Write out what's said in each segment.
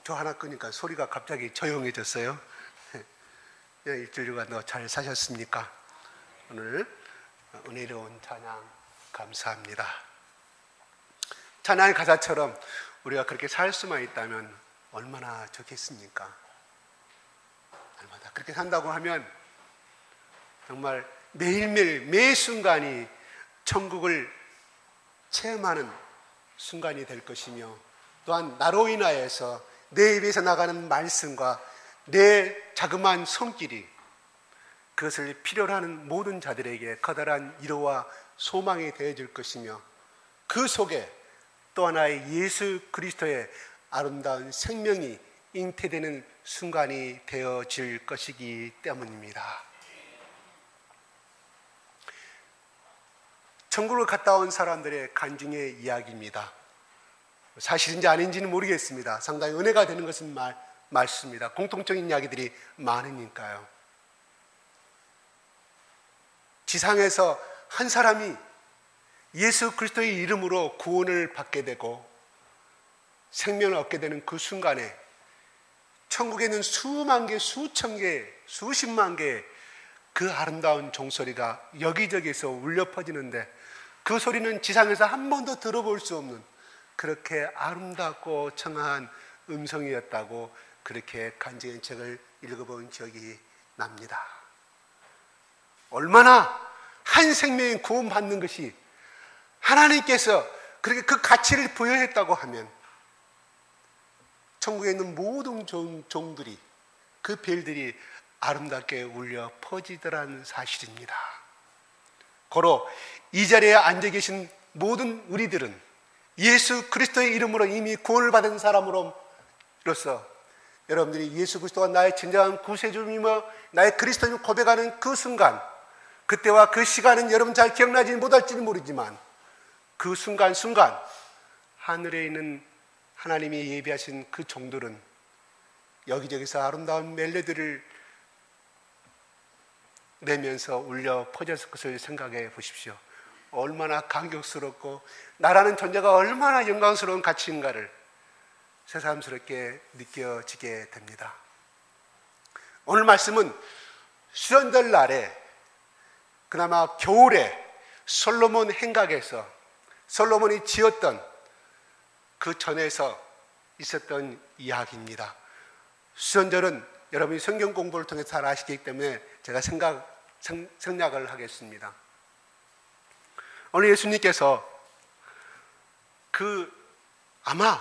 저 하나 끄니까 소리가 갑자기 조용해졌어요. 일주일간 너 잘 사셨습니까? 오늘 은혜로운 찬양 감사합니다. 찬양의 가사처럼 우리가 그렇게 살 수만 있다면 얼마나 좋겠습니까? 얼마나 그렇게 산다고 하면 정말 매일매일 매 순간이 천국을 체험하는 순간이 될 것이며, 또한 나로 인하여서 내 입에서 나가는 말씀과 내 자그마한 손길이 그것을 필요로 하는 모든 자들에게 커다란 위로와 소망이 되어질 것이며, 그 속에 또 하나의 예수 그리스도의 아름다운 생명이 잉태되는 순간이 되어질 것이기 때문입니다. 천국을 갔다 온 사람들의 간증의 이야기입니다. 사실인지 아닌지는 모르겠습니다. 상당히 은혜가 되는 것은 맞습니다. 공통적인 이야기들이 많으니까요. 지상에서 한 사람이 예수 그리스도의 이름으로 구원을 받게 되고 생명을 얻게 되는 그 순간에 천국에는 수만 개, 수천 개, 수십만 개의 그 아름다운 종소리가 여기저기서 울려 퍼지는데, 그 소리는 지상에서 한 번도 들어볼 수 없는 그렇게 아름답고 청아한 음성이었다고 그렇게 간증의 책을 읽어본 기억이 납니다. 얼마나 한 생명이 구원받는 것이 하나님께서 그렇게 그 가치를 부여했다고 하면 천국에 있는 모든 종들이, 그 벨들이 아름답게 울려 퍼지더라는 사실입니다. 고로 이 자리에 앉아 계신 모든 우리들은 예수 그리스도의 이름으로 이미 구원을 받은 사람으로서 여러분들이 예수 그리스도가 나의 진정한 구세주이며 나의 그리스도임을 고백하는 그 순간, 그때와 그 시간은 여러분 잘 기억나지 못할지는 모르지만 그 순간 하늘에 있는 하나님이 예비하신 그 종들은 여기저기서 아름다운 멜로디를 내면서 울려 퍼졌을 것을 생각해 보십시오. 얼마나 감격스럽고 나라는 존재가 얼마나 영광스러운 가치인가를 새삼스럽게 느껴지게 됩니다. 오늘 말씀은 수련절 날에, 그나마 겨울에 솔로몬 행각에서 솔로몬이 지었던 그 전에서 있었던 이야기입니다. 수련절은 여러분이 성경 공부를 통해서 잘 아시기 때문에 제가 생략을 하겠습니다. 오늘 예수님께서 아마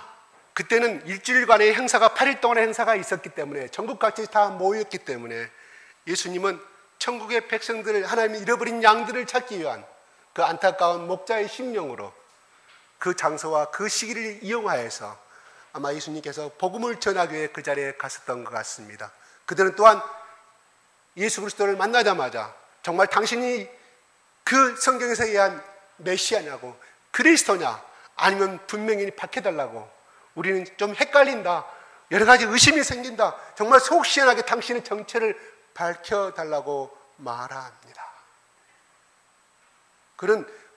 그때는 일주일간의 행사가 8일 동안의 행사가 있었기 때문에 전국 각지 다 모였기 때문에 예수님은 천국의 백성들을, 하나님이 잃어버린 양들을 찾기 위한 그 안타까운 목자의 심령으로 그 장소와 그 시기를 이용하여서 아마 예수님께서 복음을 전하기 위해 그 자리에 갔었던 것 같습니다. 그들은 또한 예수 그리스도를 만나자마자 정말 당신이 그 성경에서 얘기한 메시아냐고, 그리스도냐, 아니면 분명히 밝혀달라고, 우리는 좀 헷갈린다, 여러 가지 의심이 생긴다, 정말 속 시원하게 당신의 정체를 밝혀달라고 말합니다.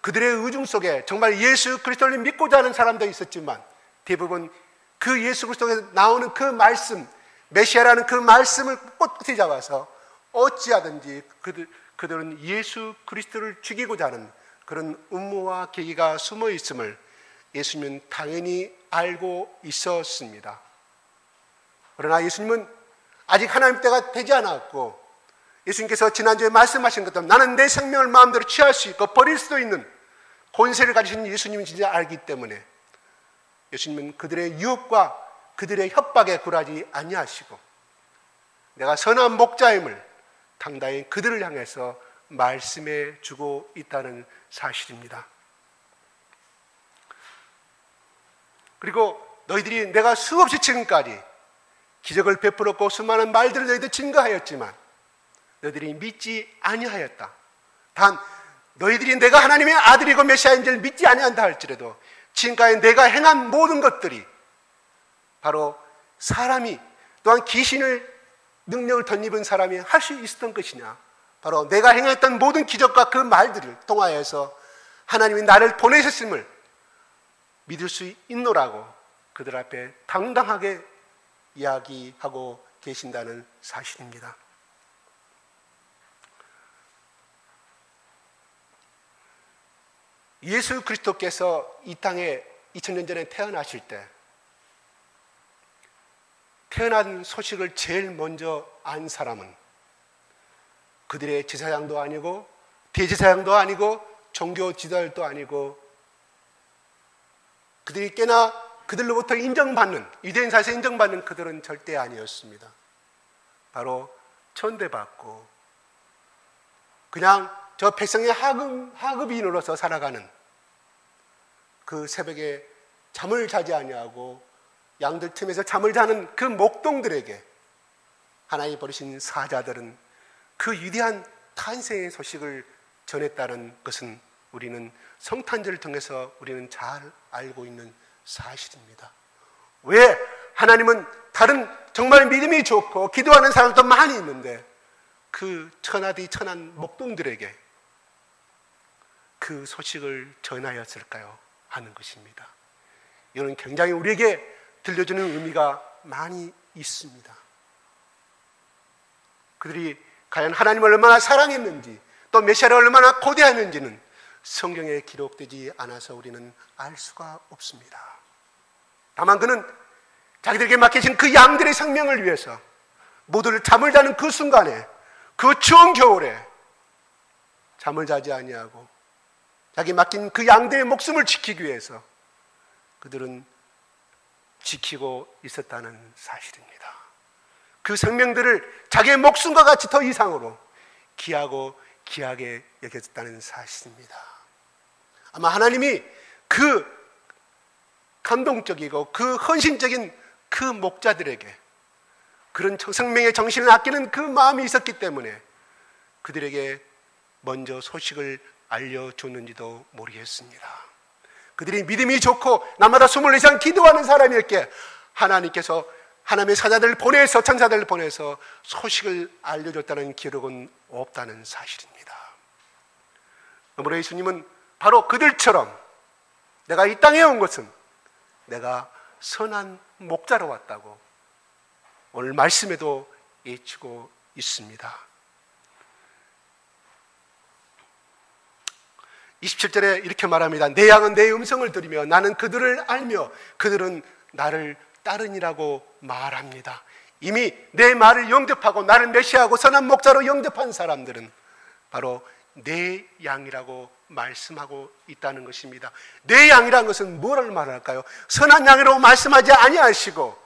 그들의 의중 속에 정말 예수 그리스도를 믿고자 하는 사람도 있었지만 대부분 그 예수 그리스도에서 나오는 그 말씀, 메시아라는 그 말씀을 꼿꼿이 잡아서 어찌하든지 그들은 예수 그리스도를 죽이고자 하는 그런 음모와 계기가 숨어 있음을 예수님은 당연히 알고 있었습니다. 그러나 예수님은 아직 하나님 때가 되지 않았고, 예수님께서 지난주에 말씀하신 것처럼 나는 내 생명을 마음대로 취할 수 있고 버릴 수도 있는 권세를 가지신 예수님은 진짜 알기 때문에 예수님은 그들의 유혹과 그들의 협박에 굴하지 아니하시고 내가 선한 목자임을 당당히 그들을 향해서 말씀해 주고 있다는 사실입니다. 그리고 너희들이 내가 수없이 지금까지 기적을 베풀었고 수많은 말들을 너희들 증거하였지만 너희들이 믿지 아니하였다. 단 너희들이 내가 하나님의 아들이고 메시아인 줄 믿지 아니한다 할지라도 지금까지 내가 행한 모든 것들이 바로 사람이, 또한 귀신을 능력을 덧입은 사람이 할 수 있었던 것이냐, 바로 내가 행했던 모든 기적과 그 말들을 통하여서 하나님이 나를 보내셨음을 믿을 수 있노라고 그들 앞에 당당하게 이야기하고 계신다는 사실입니다. 예수 그리스도께서 이 땅에 2000년 전에 태어나실 때 태어난 소식을 제일 먼저 안 사람은 그들의 제사장도 아니고 대제사장도 아니고 종교 지도자도 아니고 그들이 꽤나 그들로부터 인정받는, 유대인사에서 인정받는 그들은 절대 아니었습니다. 바로 천대받고 그냥 저 백성의 하급인으로서 살아가는, 그 새벽에 잠을 자지 아니하고 양들 틈에서 잠을 자는 그 목동들에게 하나님이 버리신 사자들은 그 위대한 탄생의 소식을 전했다는 것은 우리는 성탄절을 통해서 우리는 잘 알고 있는 사실입니다. 왜 하나님은 다른 정말 믿음이 좋고 기도하는 사람도 많이 있는데 그 천하디 천한 목동들에게 그 소식을 전하였을까요? 하는 것입니다. 이는 굉장히 우리에게 들려주는 의미가 많이 있습니다. 그들이 과연 하나님을 얼마나 사랑했는지 또 메시아를 얼마나 고대했는지는 성경에 기록되지 않아서 우리는 알 수가 없습니다. 다만 그는 자기들에게 맡겨진 그 양들의 생명을 위해서 모두를 잠을 자는 그 순간에, 그 추운 겨울에 잠을 자지 아니하고 자기 맡긴 그 양들의 목숨을 지키기 위해서 그들은 지키고 있었다는 사실입니다. 그 생명들을 자기의 목숨과 같이 더 이상으로 귀하고 귀하게 여겼다는 사실입니다. 아마 하나님이 그 감동적이고 그 헌신적인 그 목자들에게 그런 생명의 정신을 아끼는 그 마음이 있었기 때문에 그들에게 먼저 소식을 알려줬는지도 모르겠습니다. 그들이 믿음이 좋고 날마다 24시간 기도하는 사람이었기에 하나님께서 하나님의 사자들을 보내서, 천사들을 보내서 소식을 알려줬다는 기록은 없다는 사실입니다. 그러므로 예수님은 바로 그들처럼 내가 이 땅에 온 것은 내가 선한 목자로 왔다고 오늘 말씀에도 외치고 있습니다. 27절에 이렇게 말합니다. 내 양은 내 음성을 들으며 나는 그들을 알며 그들은 나를 따르니라고 말합니다. 이미 내 말을 영접하고 나를 메시아하고 선한 목자로 영접한 사람들은 바로 내 양이라고 말씀하고 있다는 것입니다. 내 양이라는 것은 뭐를 말할까요? 선한 양이라고 말씀하지 아니하시고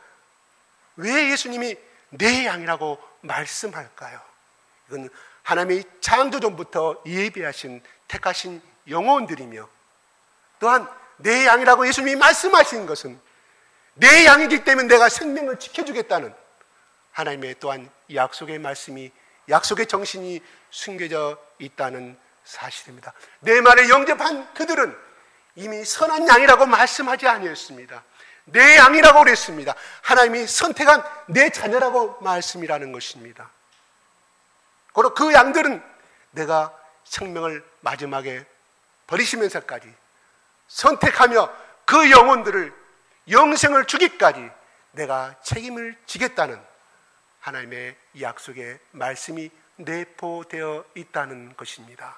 왜 예수님이 내 양이라고 말씀할까요? 이건 하나님의 창조전부터 예비하신 택하신 영혼들이며 또한 내 양이라고 예수님이 말씀하신 것은 내 양이기 때문에 내가 생명을 지켜주겠다는 하나님의 또한 약속의 말씀이, 약속의 정신이 숨겨져 있다는 사실입니다. 내 말을 영접한 그들은 이미 선한 양이라고 말씀하지 아니었습니다. 내 양이라고 그랬습니다. 하나님이 선택한 내 자녀라고 말씀이라는 것입니다. 그리고 그 양들은 내가 생명을 마지막에 버리시면서까지 선택하며 그 영혼들을 영생을 주기까지 내가 책임을 지겠다는 하나님의 약속의 말씀이 내포되어 있다는 것입니다.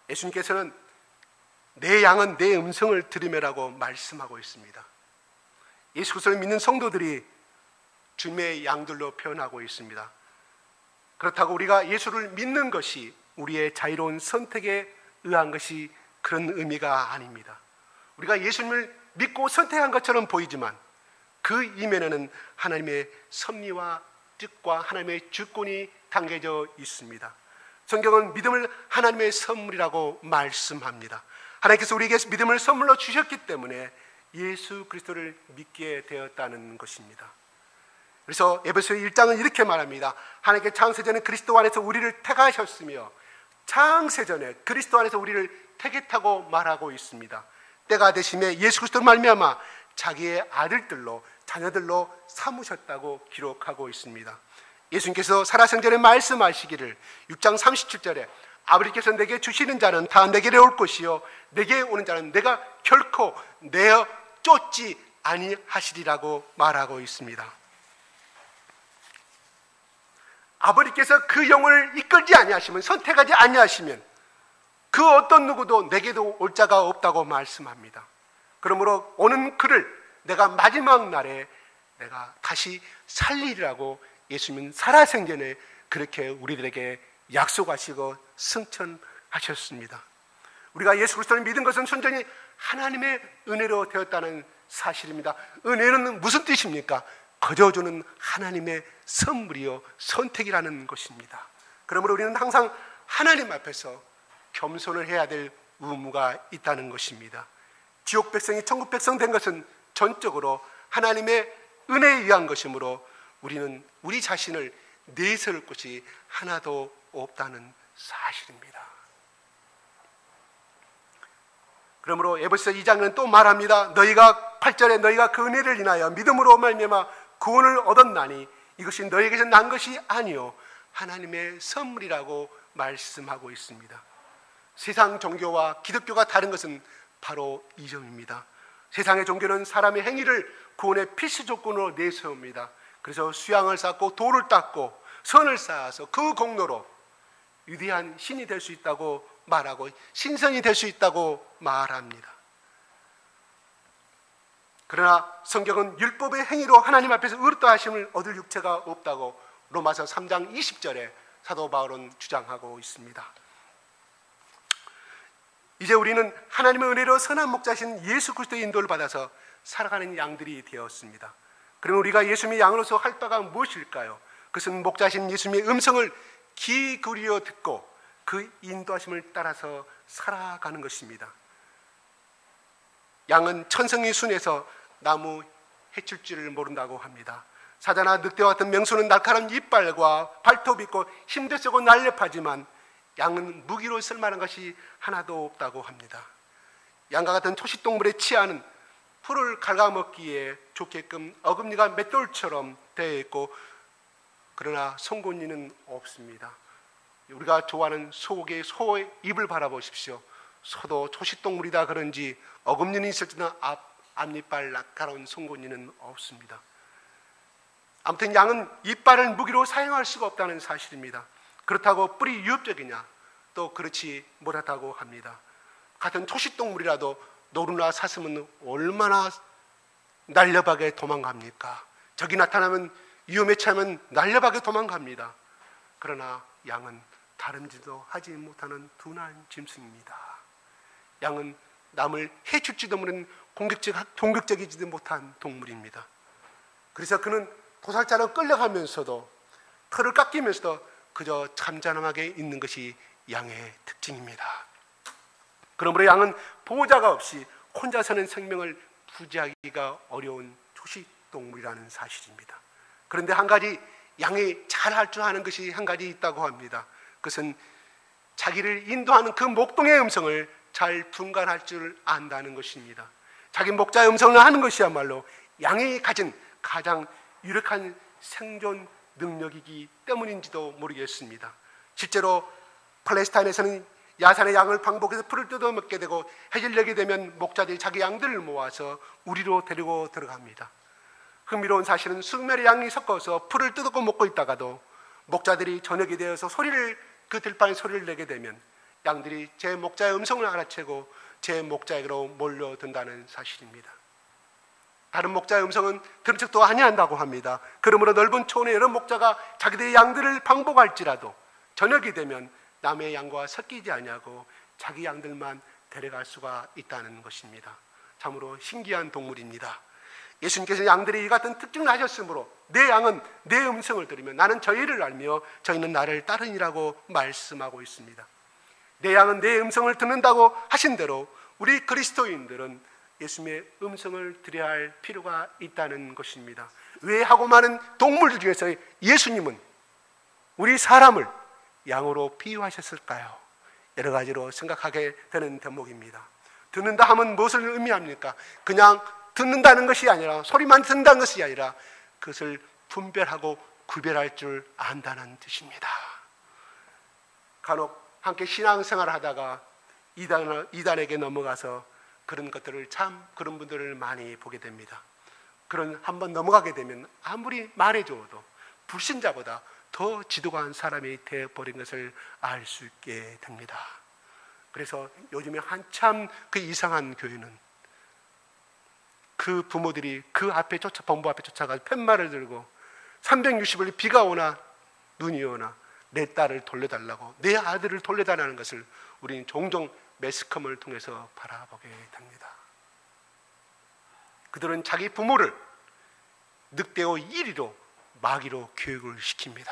예수님께서는 내 양은 내 음성을 들으며라고 말씀하고 있습니다. 예수 그리스도를 믿는 성도들이 주님의 양들로 표현하고 있습니다. 그렇다고 우리가 예수를 믿는 것이 우리의 자유로운 선택에 의한 것이 그런 의미가 아닙니다. 우리가 예수님을 믿고 선택한 것처럼 보이지만 그 이면에는 하나님의 섭리와 뜻과 하나님의 주권이 담겨져 있습니다. 성경은 믿음을 하나님의 선물이라고 말씀합니다. 하나님께서 우리에게 믿음을 선물로 주셨기 때문에 예수 그리스도를 믿게 되었다는 것입니다. 그래서 에베소 1장은 이렇게 말합니다. 하나님께 창세전에 그리스도 안에서 우리를 택하셨으며 창세전에 그리스도 안에서 우리를 택했다고 말하고 있습니다. 때가 되심에 예수 그리스도로 말미암아 자기의 아들들로 자녀들로 삼으셨다고 기록하고 있습니다. 예수님께서 살아생전에 말씀하시기를 6장 37절에 아버지께서 내게 주시는 자는 다 내게로 올 것이요 내게 오는 자는 내가 결코 내어 쫓지 아니하시리라고 말하고 있습니다. 아버지께서 그 영혼을 이끌지 아니하시면, 선택하지 아니하시면 그 어떤 누구도 내게도 올 자가 없다고 말씀합니다. 그러므로 오는 그를 내가 마지막 날에 내가 다시 살리리라고 예수님은 살아생전에 그렇게 우리들에게 약속하시고 승천하셨습니다. 우리가 예수 그리스도를 믿은 것은 순전히 하나님의 은혜로 되었다는 사실입니다. 은혜는 무슨 뜻입니까? 거저주는 하나님의 선물이요 선택이라는 것입니다. 그러므로 우리는 항상 하나님 앞에서 겸손을 해야 될 의무가 있다는 것입니다. 지옥 백성이 천국 백성 된 것은 전적으로 하나님의 은혜에 의한 것이므로 우리는 우리 자신을 내세울 것이 하나도 없다는 사실입니다. 그러므로 에베소서 2장은 또 말합니다. 너희가 8절에 너희가 그 은혜를 인하여 믿음으로 말미암아 구원을 얻었나니 이것이 너희에게서 난 것이 아니요 하나님의 선물이라고 말씀하고 있습니다. 세상 종교와 기독교가 다른 것은 바로 이 점입니다. 세상의 종교는 사람의 행위를 구원의 필수 조건으로 내세웁니다. 그래서 수양을 쌓고 돌을 닦고 선을 쌓아서 그 공로로 위대한 신이 될 수 있다고 말하고 신성이 될 수 있다고 말합니다. 그러나 성경은 율법의 행위로 하나님 앞에서 의롭다 하심을 얻을 육체가 없다고 로마서 3장 20절에 사도 바울은 주장하고 있습니다. 이제 우리는 하나님의 은혜로 선한 목자신 예수 그리스도의 인도를 받아서 살아가는 양들이 되었습니다. 그러면 우리가 예수님의 양으로서 할 바가 무엇일까요? 그것은 목자신 예수님의 음성을 귀 기울여 듣고 그 인도하심을 따라서 살아가는 것입니다. 양은 천성이 순해서 나무 해칠 줄을 모른다고 합니다. 사자나 늑대와 같은 명소는 날카로운 이빨과 발톱이 있고 힘도 세고 날렵하지만 양은 무기로 쓸만한 것이 하나도 없다고 합니다. 양과 같은 초식동물의 치아는 풀을 갉아먹기에 좋게끔 어금니가 맷돌처럼 되어 있고 그러나 송곳니는 없습니다. 우리가 좋아하는 소의 입을 바라보십시오. 소도 초식동물이다 그런지 어금니는 있을지는 앞니빨 날카로운 송곳니는 없습니다. 아무튼 양은 이빨을 무기로 사용할 수가 없다는 사실입니다. 그렇다고 뿔이 유협적이냐? 또 그렇지 못하다고 합니다. 같은 초식동물이라도 노루나 사슴은 얼마나 날렵하게 도망갑니까? 적이 나타나면 위험에 처하면 날렵하게 도망갑니다. 그러나 양은 다름질도 하지 못하는 둔한 짐승입니다. 양은 남을 해칠지도 모르는 공격적이지도 못한 동물입니다. 그래서 그는 도살자로 끌려가면서도 털을 깎이면서도 그저 잠잠하게 있는 것이 양의 특징입니다. 그러므로 양은 보호자가 없이 혼자 사는 생명을 부지하기가 어려운 초식동물이라는 사실입니다. 그런데 한 가지 양이 잘할 줄 아는 것이 한 가지 있다고 합니다. 그것은 자기를 인도하는 그 목동의 음성을 잘 분간할 줄 안다는 것입니다. 자기 목자의 음성을 하는 것이야말로 양이 가진 가장 유력한 생존 능력이기 때문인지도 모르겠습니다. 실제로 팔레스타인에서는 야산의 양을 방복해서 풀을 뜯어먹게 되고 해질 내게 되면 목자들이 자기 양들을 모아서 우리로 데리고 들어갑니다. 흥미로운 사실은 수많은 양이 섞어서 풀을 뜯고 먹고 있다가도 목자들이 저녁이 되어서 그 들판에 소리를 내게 되면 양들이 제 목자의 음성을 알아채고 제 목자에게로 몰려든다는 사실입니다. 다른 목자의 음성은 들은 척도 아니한다고 합니다. 그러므로 넓은 초원에 여러 목자가 자기들의 양들을 방복할지라도 저녁이 되면 남의 양과 섞이지 아니하고 자기 양들만 데려갈 수가 있다는 것입니다. 참으로 신기한 동물입니다. 예수님께서 양들이 이 같은 특징을 하셨으므로 내 양은 내 음성을 들으며 나는 저희를 알며 저희는 나를 따르니라고 말씀하고 있습니다. 내 양은 내 음성을 듣는다고 하신 대로 우리 그리스도인들은 예수님의 음성을 들어야 할 필요가 있다는 것입니다. 왜 하고 많은 동물들 중에서 예수님은 우리 사람을 양으로 비유하셨을까요? 여러 가지로 생각하게 되는 대목입니다. 듣는다 하면 무엇을 의미합니까? 그냥 듣는다는 것이 아니라 소리만 듣는다는 것이 아니라 그것을 분별하고 구별할 줄 안다는 뜻입니다. 간혹 함께 신앙생활을 하다가 이단에게 넘어가서 그런 것들을 그런 분들을 많이 보게 됩니다. 그런 한번 넘어가게 되면 아무리 말해줘도 불신자보다 더 지독한 사람이 되어버린 것을 알 수 있게 됩니다. 그래서 요즘에 한참 그 이상한 교회는 그 부모들이 그 앞에 본부 앞에 쫓아가서 팻말을 들고 360일 비가 오나 눈이 오나 내 딸을 돌려달라고, 내 아들을 돌려달라는 것을 우리는 종종 매스컴을 통해서 바라보게 됩니다. 그들은 자기 부모를 늑대와 이리로 마귀로 교육을 시킵니다.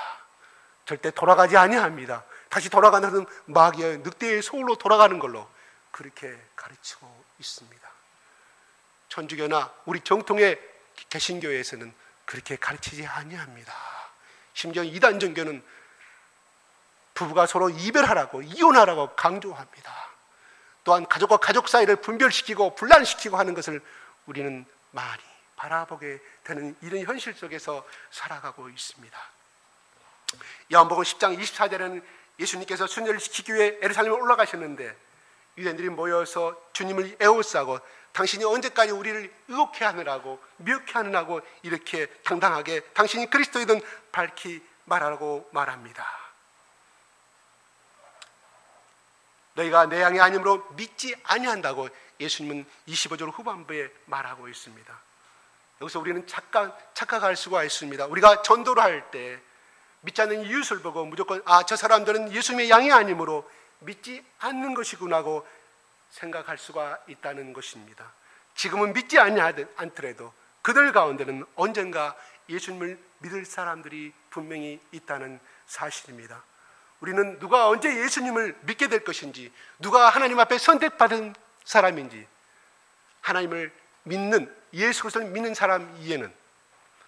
절대 돌아가지 아니합니다. 다시 돌아가는 마귀의 늑대의 소울로 돌아가는 걸로 그렇게 가르치고 있습니다. 천주교나 우리 정통의 개신교에서는 그렇게 가르치지 아니합니다. 심지어 이단 종교는 부부가 서로 이별하라고, 이혼하라고 강조합니다. 또한 가족과 가족 사이를 분별시키고 분란시키고 하는 것을 우리는 많이 바라보게 되는 이런 현실 속에서 살아가고 있습니다. 요한복음 10장 24절에는 예수님께서 순례를 시키기 위해 예루살렘에 올라가셨는데 유대인들이 모여서 주님을 에워싸고 당신이 언제까지 우리를 의혹해 하느라고, 미혹해 하느라고 이렇게 당당하게 당신이 그리스도이든 밝히 말하라고 말합니다. 너희가 내 양이 아니므로 믿지 아니한다고 예수님은 25절 후반부에 말하고 있습니다. 여기서 우리는 착각할 수가 있습니다. 우리가 전도를 할 때 믿지 않는 이웃을 보고 무조건 저 사람들은 예수님의 양이 아니므로 믿지 않는 것이구나고 생각할 수가 있다는 것입니다. 지금은 믿지 않더라도 그들 가운데는 언젠가 예수님을 믿을 사람들이 분명히 있다는 사실입니다. 우리는 누가 언제 예수님을 믿게 될 것인지, 누가 하나님 앞에 선택받은 사람인지, 하나님을 믿는, 예수 그리스도를 믿는 사람 이에는,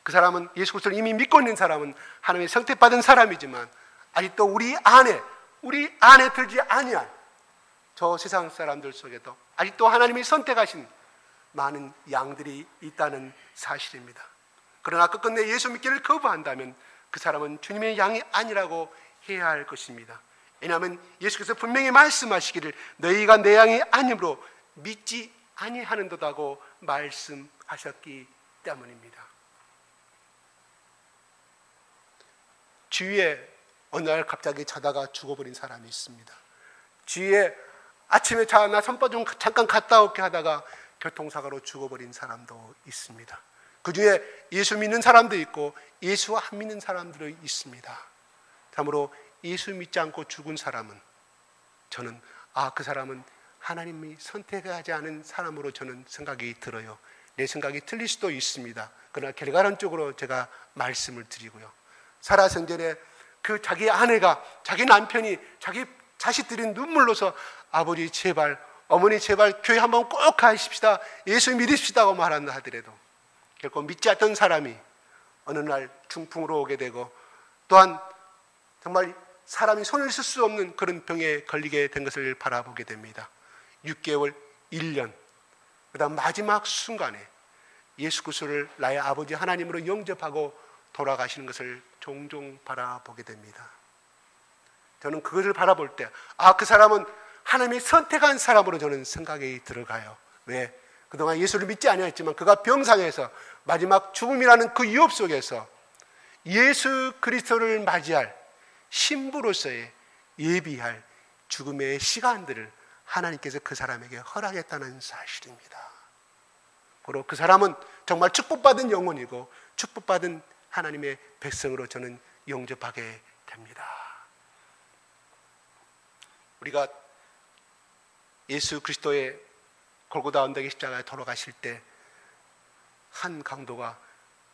그 사람은 예수 그리스도를 이미 믿고 있는 사람은 하나님의 선택받은 사람이지만 아직도 우리 안에 들지 아니한 저 세상 사람들 속에도 아직도 하나님이 선택하신 많은 양들이 있다는 사실입니다. 그러나 끝끝내 예수 믿기를 거부한다면 그 사람은 주님의 양이 아니라고 해야 할 것입니다. 왜냐하면 예수께서 분명히 말씀하시기를 너희가 내 양이 아니므로 믿지 아니하는도다고 말씀하셨기 때문입니다. 주위에 어느 날 갑자기 자다가 죽어버린 사람이 있습니다. 주위에 아침에 나 선바 좀 잠깐 갔다 올게 하다가 교통사고로 죽어버린 사람도 있습니다. 그 중에 예수 믿는 사람도 있고 예수 안 믿는 사람들이 있습니다. 참으로 예수 믿지 않고 죽은 사람은 저는 그 사람은 하나님이 선택하지 않은 사람으로 저는 생각이 들어요. 내 생각이 틀릴 수도 있습니다. 그러나 결과론적으로 제가 말씀을 드리고요. 살아생전에 그 자기 아내가, 자기 남편이, 자기 자식들이 눈물로서 아버지 제발, 어머니 제발 교회 한번 꼭 가십시다, 예수 믿으십시다고 말한다 하더라도 결코 믿지 않던 사람이 어느 날 중풍으로 오게 되고 또한 정말 사람이 손을 쓸 수 없는 그런 병에 걸리게 된 것을 바라보게 됩니다. 6개월, 1년, 그 다음 마지막 순간에 예수 그리스도를 나의 아버지 하나님으로 영접하고 돌아가시는 것을 종종 바라보게 됩니다. 저는 그것을 바라볼 때 그 사람은 하나님이 선택한 사람으로 저는 생각이 들어가요. 왜? 그동안 예수를 믿지 아니했지만 그가 병상에서 마지막 죽음이라는 그 위협 속에서 예수 그리스도를 맞이할 신부로서의 예비할 죽음의 시간들을 하나님께서 그 사람에게 허락했다는 사실입니다. 바로 그 사람은 정말 축복받은 영혼이고 축복받은 하나님의 백성으로 저는 영접하게 됩니다. 우리가 예수 그리스도의 골고다 언덕의 십자가에 돌아가실 때 한 강도가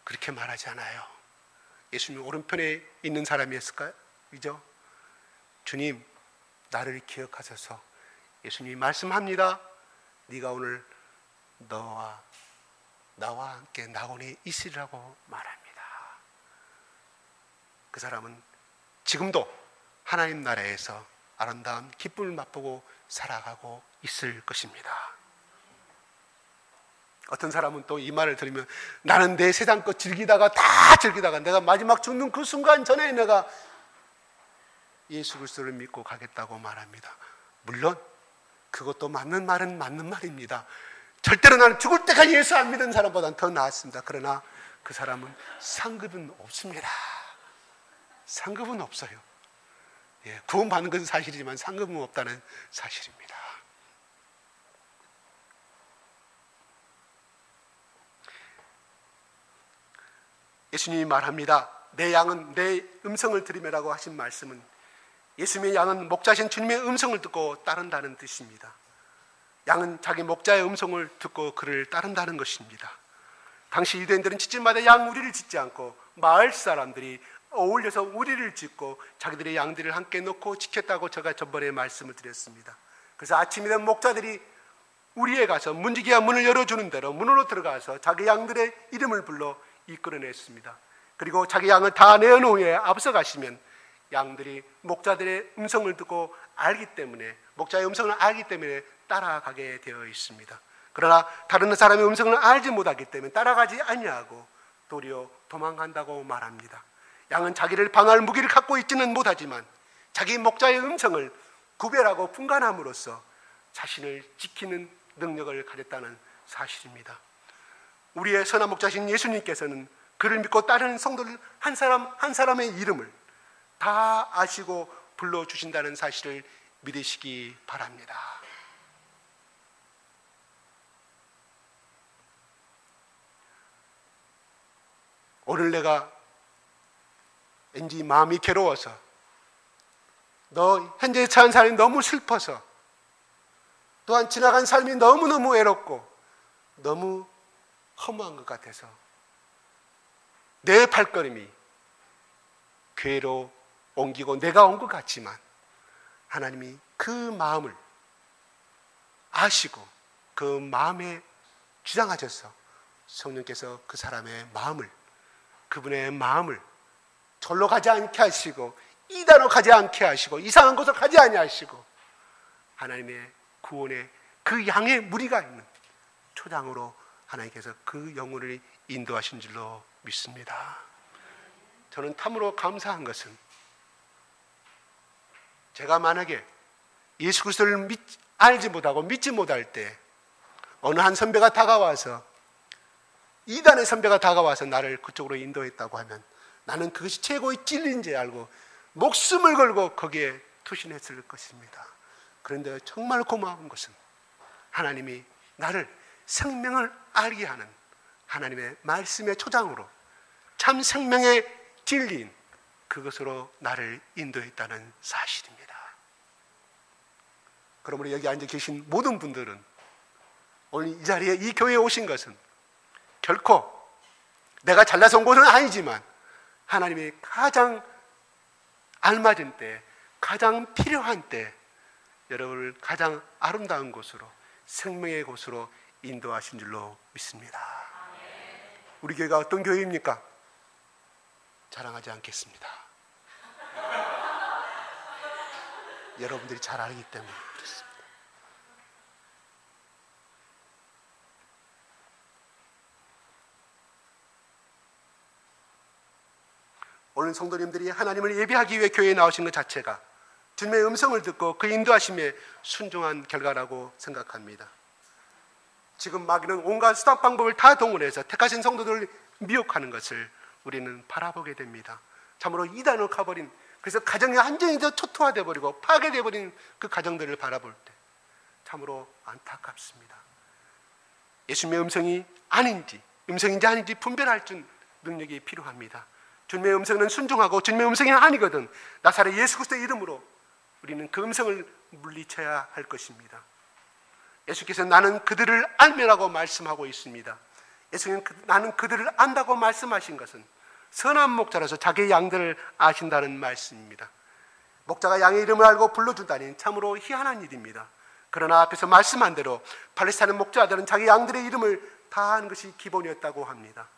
그렇게 말하지 않아요. 예수님 오른편에 있는 사람이었을까요? 그죠? 주님, 나를 기억하셔서 예수님이 말씀합니다. 네가 오늘 나와 함께 낙원에 있으리라고 말합니다. 그 사람은 지금도 하나님 나라에서 아름다운 기쁨을 맛보고 살아가고 있을 것입니다. 어떤 사람은 또 이 말을 들으면 나는 내 세상 것 즐기다가 내가 마지막 죽는 그 순간 전에 내가 예수 그리스도를 믿고 가겠다고 말합니다. 물론 그것도 맞는 말은 맞는 말입니다. 절대로 나는 죽을 때까지 예수 안 믿은 사람보다는 더 나았습니다. 그러나 그 사람은 상급은 없습니다. 상급은 없어요. 예, 구원받는 것은 사실이지만 상급은 없다는 사실입니다. 예수님이 말합니다. 내 양은 내 음성을 들으며라고 하신 말씀은 예수님의 양은 목자신 주님의 음성을 듣고 따른다는 뜻입니다. 양은 자기 목자의 음성을 듣고 그를 따른다는 것입니다. 당시 유대인들은 짖집마다 양 우리를 짖지 않고 마을 사람들이 어울려서 우리를 짖고 자기들의 양들을 함께 놓고 지켰다고 제가 전번에 말씀을 드렸습니다. 그래서 아침이 되면 목자들이 우리에 가서 문지기가 문을 열어주는 대로 문으로 들어가서 자기 양들의 이름을 불러 이끌어냈습니다. 그리고 자기 양을 다 내어놓은 후에 앞서 가시면 양들이 목자들의 음성을 듣고 알기 때문에, 목자의 음성을 알기 때문에 따라가게 되어 있습니다. 그러나 다른 사람의 음성을 알지 못하기 때문에 따라가지 아니하고 도리어 도망간다고 말합니다. 양은 자기를 방어할 무기를 갖고 있지는 못하지만 자기 목자의 음성을 구별하고 분간함으로써 자신을 지키는 능력을 가졌다는 사실입니다. 우리의 선한 목자신 예수님께서는 그를 믿고 따르는 성도들 한 사람 한 사람의 이름을 다 아시고 불러주신다는 사실을 믿으시기 바랍니다. 오늘 내가 왠지 마음이 괴로워서, 너 현재 처한 삶이 너무 슬퍼서, 또한 지나간 삶이 너무너무 외롭고 너무 허무한 것 같아서 내 발걸음이 교회로 옮기고 내가 온 것 같지만 하나님이 그 마음을 아시고 그 마음에 주장하셔서 성령께서 그 사람의 마음을, 그분의 마음을 절로 가지 않게 하시고 이단으로 가지 않게 하시고 이상한 곳으로 가지 아니하시고 하나님의 구원의 그 양의 무리가 있는 초장으로 하나님께서 그 영혼을 인도하신 줄로 믿습니다. 저는 참으로 감사한 것은 제가 만약에 예수 그리스도를 알지 못하고 믿지 못할 때 어느 한 선배가 다가와서, 이단의 선배가 다가와서 나를 그쪽으로 인도했다고 하면 나는 그것이 최고의 진리인지 알고 목숨을 걸고 거기에 투신했을 것입니다. 그런데 정말 고마운 것은 하나님이 나를 생명을 알게 하는 하나님의 말씀의 초장으로 참 생명의 진리인 그것으로 나를 인도했다는 사실입니다. 그러므로 여기 앉아 계신 모든 분들은 오늘 이 자리에 이 교회에 오신 것은 결코 내가 잘나서 온 것은 아니지만 하나님이 가장 알맞은 때, 가장 필요한 때 여러분을 가장 아름다운 곳으로, 생명의 곳으로 인도하신 줄로 믿습니다. 우리 교회가 어떤 교회입니까? 자랑하지 않겠습니다. 여러분들이 잘 알기 때문에 그렇습니다. 오늘 성도님들이 하나님을 예배하기 위해 교회에 나오신 것 자체가 주님의 음성을 듣고 그 인도하심에 순종한 결과라고 생각합니다. 지금 마귀는 온갖 수단 방법을 다 동원해서 택하신 성도들을 미혹하는 것을 우리는 바라보게 됩니다. 참으로 이단으로 가버린, 그래서 가정의 완전히 초토화되어 버리고 파괴되어 버린 그 가정들을 바라볼 때 참으로 안타깝습니다. 예수님의 음성이 아닌지, 음성인지 아닌지 분별할 줄 능력이 필요합니다. 주님의 음성은 순종하고 주님의 음성이 아니거든 나사렛 예수 그리스도의 이름으로 우리는 그 음성을 물리쳐야 할 것입니다. 예수께서 나는 그들을 알매라고 말씀하고 있습니다. 예수님은 나는 그들을 안다고 말씀하신 것은 선한 목자라서 자기의 양들을 아신다는 말씀입니다. 목자가 양의 이름을 알고 불러준다니 참으로 희한한 일입니다. 그러나 앞에서 말씀한 대로 팔레스타인 목자들은 자기 양들의 이름을 다 아는 것이 기본이었다고 합니다.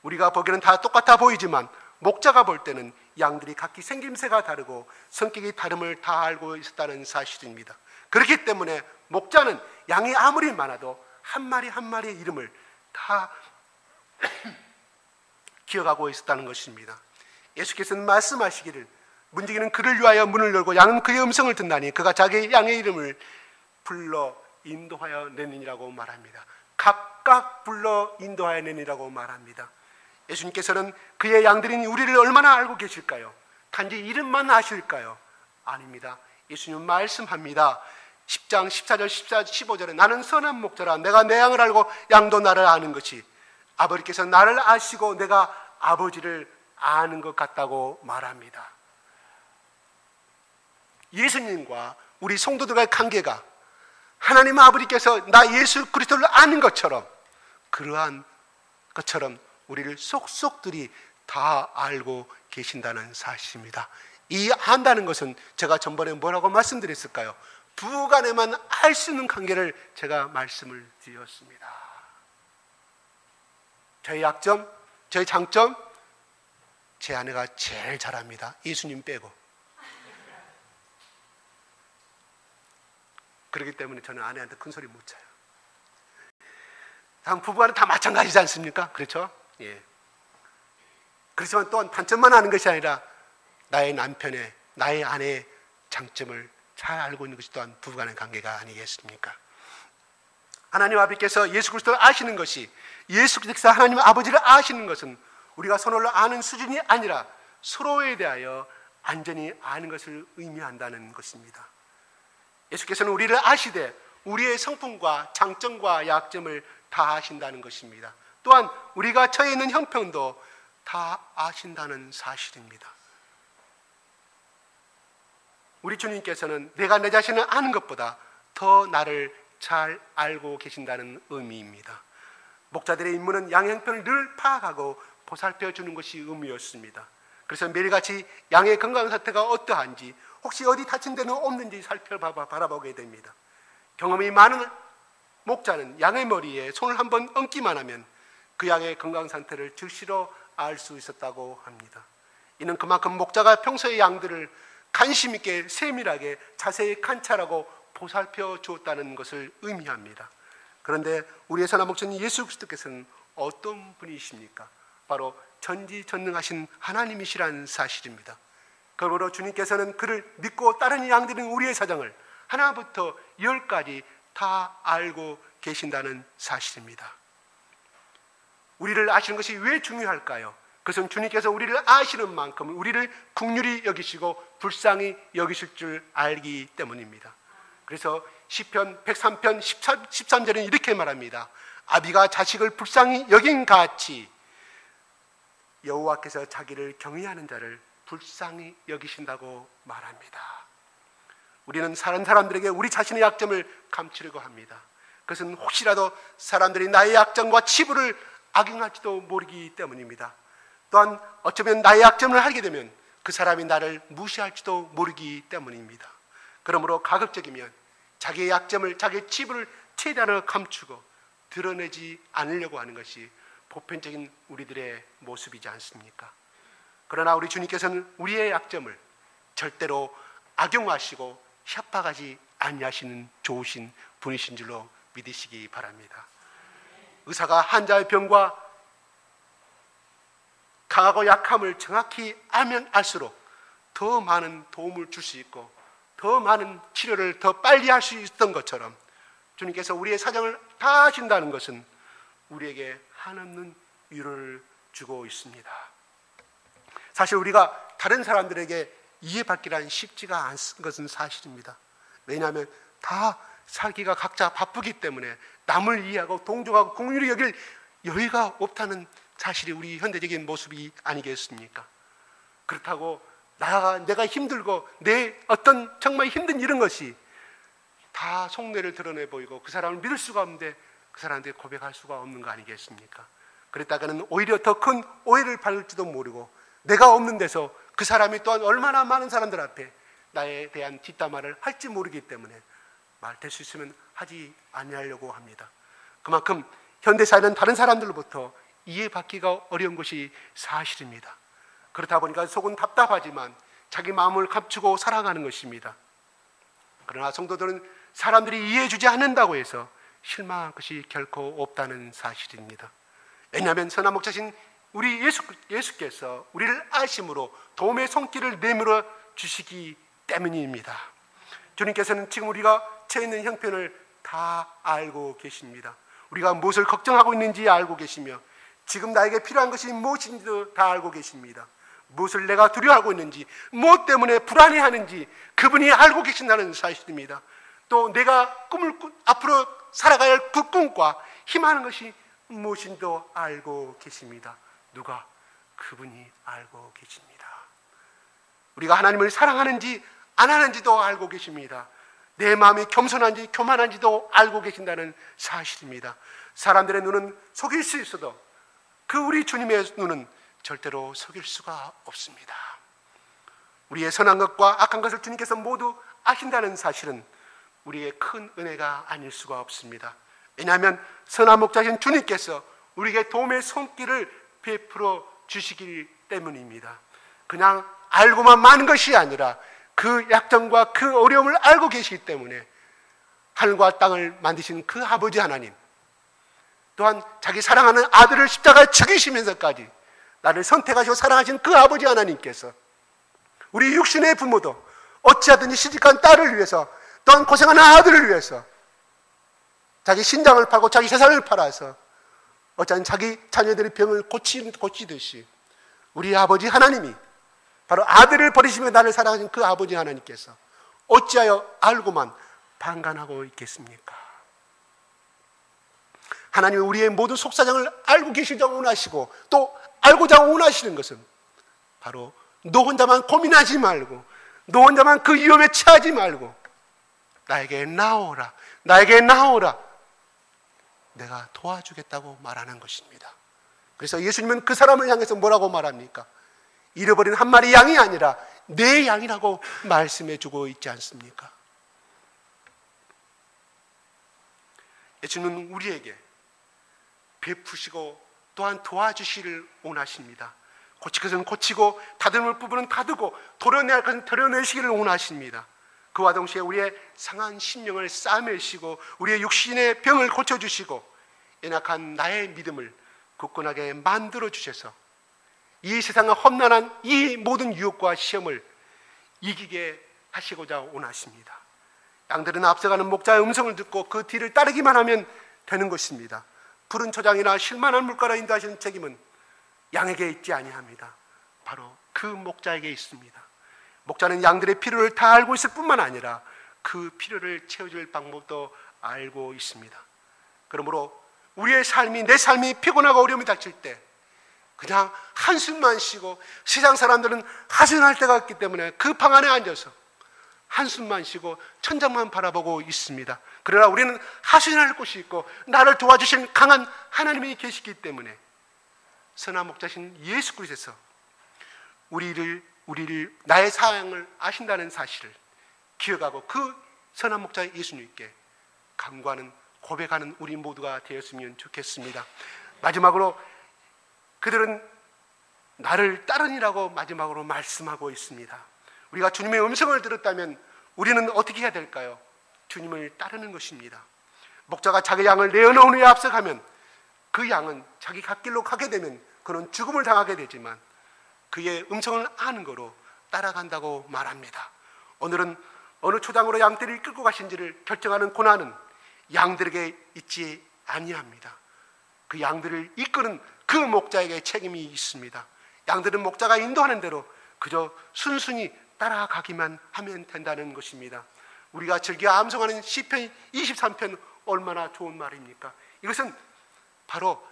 우리가 보기에는 다 똑같아 보이지만 목자가 볼 때는 양들이 각기 생김새가 다르고 성격이 다름을 다 알고 있었다는 사실입니다. 그렇기 때문에 목자는 양이 아무리 많아도 한 마리 한 마리의 이름을 다 기억하고 있었다는 것입니다. 예수께서는 말씀하시기를 문지기는 그를 위하여 문을 열고 양은 그의 음성을 듣나니 그가 자기의 양의 이름을 불러 인도하여 내니라고 말합니다. 각각 불러 인도하여 내니라고 말합니다. 예수님께서는 그의 양들인 우리를 얼마나 알고 계실까요? 단지 이름만 아실까요? 아닙니다. 예수님은 말씀합니다. 10장 14절 15절에 나는 선한 목자라 내가 내 양을 알고 양도 나를 아는 것이 아버지께서 나를 아시고 내가 아버지를 아는 것 같다고 말합니다. 예수님과 우리 성도들과의 관계가 하나님 아버지께서 나 예수 그리스도를 아는 것처럼 그러한 것처럼 우리를 속속들이 다 알고 계신다는 사실입니다. 이 안다는 것은 제가 전번에 뭐라고 말씀드렸을까요? 부부간에만 알 수 있는 관계를 제가 말씀을 드렸습니다. 저의 약점, 저의 장점, 제 아내가 제일 잘합니다. 예수님 빼고. 그렇기 때문에 저는 아내한테 큰 소리 못 쳐요. 다음 부부간은 다 마찬가지지 않습니까? 그렇죠? 예. 그렇지만 또한 단점만 아는 것이 아니라 나의 남편의, 나의 아내의 장점을 잘 알고 있는 것이 또한 부부간의 관계가 아니겠습니까? 하나님 아버지께서 예수 그리스도를 아시는 것이, 예수 그리스도께서 하나님 아버지를 아시는 것은 우리가 서로를 아는 수준이 아니라 서로에 대하여 안전히 아는 것을 의미한다는 것입니다. 예수께서는 우리를 아시되 우리의 성품과 장점과 약점을 다 아신다는 것입니다. 또한 우리가 처해 있는 형편도 다 아신다는 사실입니다. 우리 주님께서는 내가 내 자신을 아는 것보다 더 나를 잘 알고 계신다는 의미입니다. 목자들의 임무는 양 형편을 늘 파악하고 보살펴 주는 것이 의미였습니다. 그래서 매일같이 양의 건강 상태가 어떠한지, 혹시 어디 다친 데는 없는지 바라보게 됩니다. 경험이 많은 목자는 양의 머리에 손을 한번 얹기만 하면 그 양의 건강 상태를 즉시로 알 수 있었다고 합니다. 이는 그만큼 목자가 평소에 양들을 관심 있게 세밀하게 자세히 관찰하고 보살펴 주었다는 것을 의미합니다. 그런데 우리의 선한 목자님 예수 그리스도께서는 어떤 분이십니까? 바로 전지전능하신 하나님이시라는 사실입니다. 그러므로 주님께서는 그를 믿고 따르는 양들인 우리의 사정을 하나부터 열까지 다 알고 계신다는 사실입니다. 우리를 아시는 것이 왜 중요할까요? 그것은 주님께서 우리를 아시는 만큼 우리를 긍휼히 여기시고 불쌍히 여기실 줄 알기 때문입니다. 그래서 시편 103편 13절은 이렇게 말합니다. 아비가 자식을 불쌍히 여긴 같이 여호와께서 자기를 경외하는 자를 불쌍히 여기신다고 말합니다. 우리는 다른 사람들에게 우리 자신의 약점을 감추려고 합니다. 그것은 혹시라도 사람들이 나의 약점과 치부를 악용할지도 모르기 때문입니다. 또한 어쩌면 나의 약점을 알게 되면 그 사람이 나를 무시할지도 모르기 때문입니다. 그러므로 가급적이면 자기의 약점을, 자기의 치부를 최대한 감추고 드러내지 않으려고 하는 것이 보편적인 우리들의 모습이지 않습니까? 그러나 우리 주님께서는 우리의 약점을 절대로 악용하시고 협박하지 아니하시는 좋으신 분이신 줄로 믿으시기 바랍니다. 의사가 환자의 병과 강하고 약함을 정확히 알면 알수록 더 많은 도움을 줄 수 있고 더 많은 치료를 더 빨리 할 수 있었던 것처럼 주님께서 우리의 사정을 다 아신다는 것은 우리에게 한없는 위로를 주고 있습니다. 사실 우리가 다른 사람들에게 이해받기란 쉽지가 않은 것은 사실입니다. 왜냐하면 다 살기가 각자 바쁘기 때문에 남을 이해하고 동정하고 긍휼히 여길 여유가 없다는 사실이 우리 현대적인 모습이 아니겠습니까? 그렇다고 내가 힘들고 내 어떤 정말 힘든 이런 것이 다 속내를 드러내 보이고 그 사람을 믿을 수가 없는데 그 사람한테 고백할 수가 없는 거 아니겠습니까? 그랬다가는 오히려 더 큰 오해를 받을지도 모르고 내가 없는 데서 그 사람이 또한 얼마나 많은 사람들 앞에 나에 대한 뒷담화를 할지 모르기 때문에 말 될 수 있으면 하지 아니하려고 합니다. 그만큼 현대사회는 다른 사람들로부터 이해받기가 어려운 것이 사실입니다. 그렇다 보니까 속은 답답하지만 자기 마음을 감추고 살아가는 것입니다. 그러나 성도들은 사람들이 이해해주지 않는다고 해서 실망할 것이 결코 없다는 사실입니다. 왜냐하면 선한 목자신 우리 예수께서 우리를 아심으로 도움의 손길을 내밀어 주시기 때문입니다. 주님께서는 지금 우리가 처해 있는 형편을 다 알고 계십니다. 우리가 무엇을 걱정하고 있는지 알고 계시며 지금 나에게 필요한 것이 무엇인지도 다 알고 계십니다. 무엇을 내가 두려워하고 있는지, 무엇 때문에 불안해하는지 그분이 알고 계신다는 사실입니다. 또 내가 앞으로 살아가야 할 그 꿈과 희망하는 것이 무엇인지도 알고 계십니다. 누가? 그분이 알고 계십니다. 우리가 하나님을 사랑하는지 안 하는지도 알고 계십니다. 내 마음이 겸손한지 교만한지도 알고 계신다는 사실입니다. 사람들의 눈은 속일 수 있어도 그 우리 주님의 눈은 절대로 속일 수가 없습니다. 우리의 선한 것과 악한 것을 주님께서 모두 아신다는 사실은 우리의 큰 은혜가 아닐 수가 없습니다. 왜냐하면 선한 목자신 주님께서 우리에게 도움의 손길을 베풀어 주시기 때문입니다. 그냥 알고만 마는 것이 아니라 그 약점과 그 어려움을 알고 계시기 때문에 하늘과 땅을 만드신 그 아버지 하나님, 또한 자기 사랑하는 아들을 십자가에 죽이시면서까지 나를 선택하시고 사랑하신 그 아버지 하나님께서 우리 육신의 부모도 어찌하든지 시집간 딸을 위해서, 또한 고생하는 아들을 위해서 자기 신장을 팔고 자기 재산을 팔아서 어쩌면 자기 자녀들의 병을 고치듯이 우리 아버지 하나님이 바로 아들을 버리시며 나를 사랑하신 그 아버지 하나님께서 어찌하여 알고만 방관하고 있겠습니까? 하나님은 우리의 모든 속사정을 알고 계시자고 원하시고 또 알고자 원하시는 것은 바로 너 혼자만 고민하지 말고 너 혼자만 그 위험에 처하지 말고 나에게 나오라, 나에게 나오라, 내가 도와주겠다고 말하는 것입니다. 그래서 예수님은 그 사람을 향해서 뭐라고 말합니까? 잃어버린 한 마리 양이 아니라 내 양이라고 말씀해 주고 있지 않습니까? 예수님은 우리에게 베푸시고 또한 도와주시기를 원하십니다. 고칠 것은 고치고 다듬을 부분은 다듬고 도려내야 할 것은 도려내시기를 원하십니다. 그와 동시에 우리의 상한 심령을 싸매시고 우리의 육신의 병을 고쳐주시고 연약한 나의 믿음을 굳건하게 만들어 주셔서 이 세상의 험난한 이 모든 유혹과 시험을 이기게 하시고자 원하십니다. 양들은 앞서가는 목자의 음성을 듣고 그 뒤를 따르기만 하면 되는 것입니다. 푸른 초장이나 실만한 물가로 인도하시는 책임은 양에게 있지 아니합니다. 바로 그 목자에게 있습니다. 목자는 양들의 필요를 다 알고 있을 뿐만 아니라 그 필요를 채워줄 방법도 알고 있습니다. 그러므로 우리의 삶이, 내 삶이 피곤하고 어려움이 닥칠 때 그냥 한숨만 쉬고, 세상 사람들은 하소연할 때가 있기 때문에 그 방 안에 앉아서 한숨만 쉬고 천장만 바라보고 있습니다. 그러나 우리는 하소연할 곳이 있고 나를 도와주신 강한 하나님이 계시기 때문에 선한 목자신 예수 그리스도께서 우리를 나의 사랑을 아신다는 사실을 기억하고 그 선한 목자 예수님께 간구하는, 고백하는 우리 모두가 되었으면 좋겠습니다. 마지막으로 그들은 나를 따르니라고 마지막으로 말씀하고 있습니다. 우리가 주님의 음성을 들었다면 우리는 어떻게 해야 될까요? 주님을 따르는 것입니다. 목자가 자기 양을 내어놓은 후에 앞서가면 그 양은 자기 갓길로 가게 되면 그는 죽음을 당하게 되지만 그의 음성을 아는 거로 따라간다고 말합니다. 오늘은 어느 초장으로 양떼를 끌고 가신지를 결정하는 고난은 양들에게 있지 아니합니다. 그 양들을 이끄는 그 목자에게 책임이 있습니다. 양들은 목자가 인도하는 대로 그저 순순히 따라가기만 하면 된다는 것입니다. 우리가 즐겨 암송하는 시편 23편 얼마나 좋은 말입니까? 이것은 바로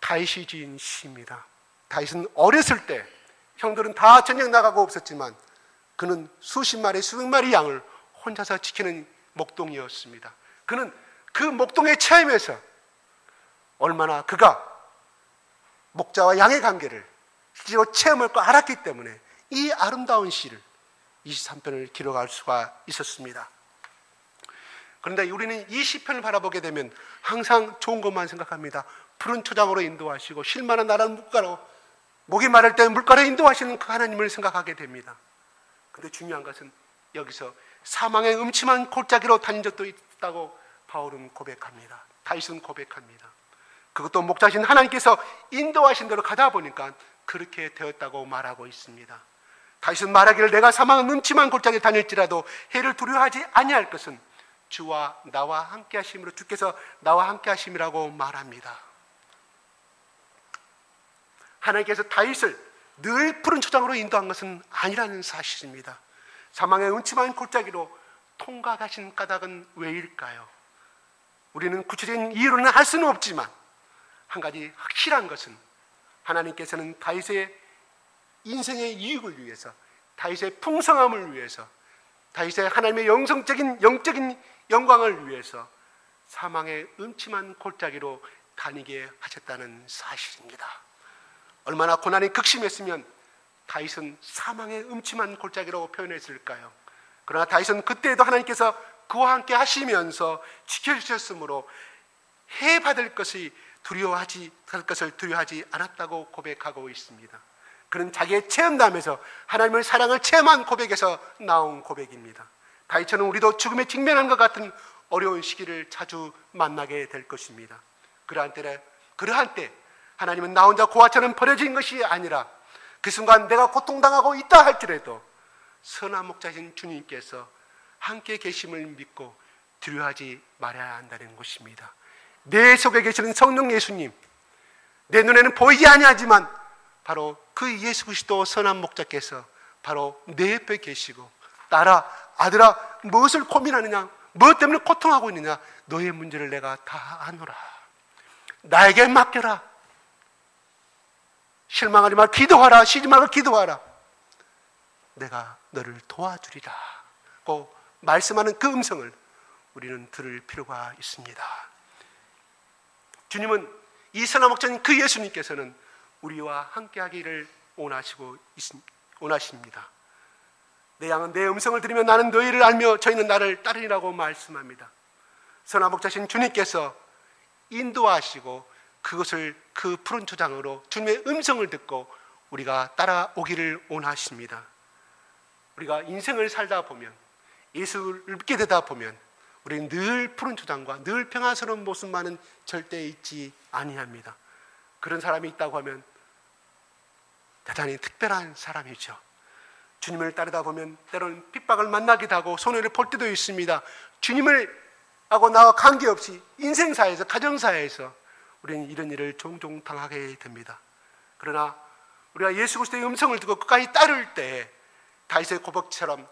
다윗이 지은 시입니다. 다윗은 어렸을 때 형들은 다 전쟁 나가고 없었지만 그는 수십 마리, 수백 마리 양을 혼자서 지키는 목동이었습니다. 그는 그 목동의 체험에서 얼마나 그가 목자와 양의 관계를 실제로 체험했고 알았기 때문에 이 아름다운 시를 23편을 기록할 수가 있었습니다. 그런데 우리는 이 시편을 바라보게 되면 항상 좋은 것만 생각합니다. 푸른 초장으로 인도하시고 쉴만한 나라는 물가로, 목이 마를 때 물가로 인도하시는 그 하나님을 생각하게 됩니다. 그런데 중요한 것은 여기서 사망의 음침한 골짜기로 다닌 적도 있다고 바울은 고백합니다. 다윗은 고백합니다. 그것도 목자신 하나님께서 인도하신 대로 가다 보니까 그렇게 되었다고 말하고 있습니다. 다윗은 말하기를 내가 사망은 음침한 골짜기에 다닐지라도 해를 두려워하지 아니할 것은 주와 나와 함께 하심으로 주께서 나와 함께 하심이라고 말합니다. 하나님께서 다윗을 늘 푸른 초장으로 인도한 것은 아니라는 사실입니다. 사망의 음침한 골짜기로 통과하신 까닭은 왜일까요? 우리는 구체적인 이유로는 알 수는 없지만 한 가지 확실한 것은 하나님께서는 다윗의 인생의 이익을 위해서, 다윗의 풍성함을 위해서, 다윗의 하나님의 영적인 영광을 위해서 사망의 음침한 골짜기로 다니게 하셨다는 사실입니다. 얼마나 고난이 극심했으면 다윗은 사망의 음침한 골짜기라고 표현했을까요? 그러나 다윗은 그때에도 하나님께서 그와 함께 하시면서 지켜주셨으므로 해받을 것을 두려워하지 않았다고 고백하고 있습니다. 그는 자기의 체험담에서 하나님의 사랑을 체험한 고백에서 나온 고백입니다. 다윗처럼 우리도 죽음에 직면한 것 같은 어려운 시기를 자주 만나게 될 것입니다. 그러한 때 하나님은 나 혼자 고아처럼 버려진 것이 아니라 그 순간 내가 고통당하고 있다 할지라도 선한 목자신 주님께서 함께 계심을 믿고 두려워하지 말아야 한다는 것입니다. 내 속에 계시는 성령 예수님, 내 눈에는 보이지 아니하지만 바로 그 예수 그리스도 선한 목자께서 바로 내 옆에 계시고 딸아, 아들아, 무엇을 고민하느냐, 무엇 때문에 고통하고 있느냐, 너의 문제를 내가 다 아노라. 나에게 맡겨라. 실망하지 말고 기도하라. 쉬지 말고 기도하라. 내가 너를 도와주리라 고 말씀하는 그 음성을 우리는 들을 필요가 있습니다. 주님은 이 선한 목자인 그 예수님께서는 우리와 함께하기를 원하십니다. 내 양은 내 음성을 들으며 나는 너희를 알며 저희는 나를 따르리라고 말씀합니다. 선한 목자신 주님께서 인도하시고 그것을 그 푸른 초장으로 주님의 음성을 듣고 우리가 따라오기를 원하십니다. 우리가 인생을 살다 보면, 예수를 믿게 되다 보면 우리는 늘 푸른 초장과 늘 평안스러운 모습만은 절대 잊지 아니합니다. 그런 사람이 있다고 하면 대단히 특별한 사람이죠. 주님을 따르다 보면 때로는 핍박을 만나기도 하고 손해를 볼 때도 있습니다. 주님을 하고 나와 관계없이 인생사에서, 가정사에서 우리는 이런 일을 종종 당하게 됩니다. 그러나 우리가 예수 그리스도의 음성을 듣고 끝까지 따를 때 다윗의 고백처럼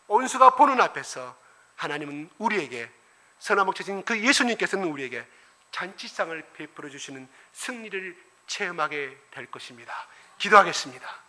온수가 보는 앞에서 하나님은 우리에게, 선한 목자신 그 예수님께서는 우리에게 잔치상을 베풀어 주시는 승리를 체험하게 될 것입니다. 기도하겠습니다.